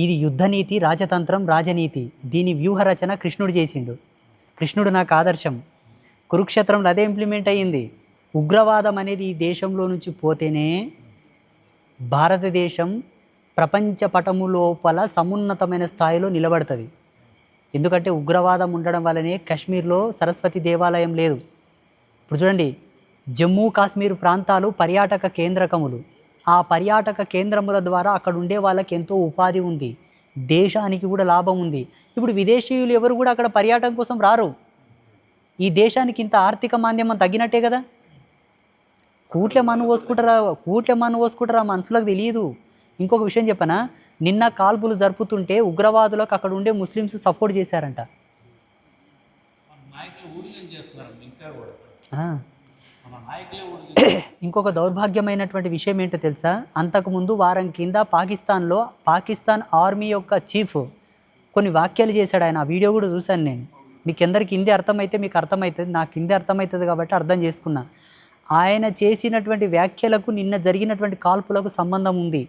ఇది యుద్ధనీతి, రాజతంత్రం, రాజనీతి. దీని వ్యూహరచన కృష్ణుడు చేసిండు. కృష్ణుడు నాకు ఆదర్శం. కురుక్షేత్రంలో అదే ఇంప్లిమెంట్ అయ్యింది. ఉగ్రవాదం అనేది ఈ దేశంలో నుంచి పోతేనే భారతదేశం ప్రపంచ పటము లోపల సమున్నతమైన స్థాయిలో నిలబడుతుంది. ఎందుకంటే ఉగ్రవాదం ఉండడం వల్లనే కాశ్మీర్లో సరస్వతి దేవాలయం లేదు. ఇప్పుడు చూడండి, జమ్మూ కాశ్మీర్ ప్రాంతాలు పర్యాటక కేంద్రకములు. ఆ పర్యాటక కేంద్రముల ద్వారా అక్కడ ఉండే వాళ్ళకి ఎంతో ఉపాధి ఉంది, దేశానికి కూడా లాభం ఉంది. ఇప్పుడు విదేశీయులు ఎవరు కూడా అక్కడ పర్యాటకం కోసం రారు. ఈ దేశానికి ఇంత ఆర్థిక మాంద్యం తగ్గినట్టే కదా. కూట్లే మన్ను పోసుకుంటారా మనుషులకు తెలియదు. ఇంకొక విషయం చెప్పనా, నిన్న కాల్పులు జరుపుతుంటే ఉగ్రవాదులకు అక్కడ ఉండే ముస్లిమ్స్ సపోర్ట్ చేశారంట. ఇంకొక దౌర్భాగ్యమైనటువంటి విషయం ఏంటో తెలుసా, అంతకుముందు వారం కింద పాకిస్తాన్ ఆర్మీ యొక్క చీఫ్ కొన్ని వ్యాఖ్యలు చేశాడు. ఆయన ఆ వీడియో కూడా చూశాను నేను. మీకు ఎందరికి హిందీ అర్థమైతే మీకు అర్థమవుతుంది, నాకు హిందీ అర్థమవుతుంది కాబట్టి అర్థం చేసుకున్నా. ఆయన చేసినటువంటి వ్యాఖ్యలకు నిన్న జరిగినటువంటి కాల్పులకు సంబంధం ఉంది.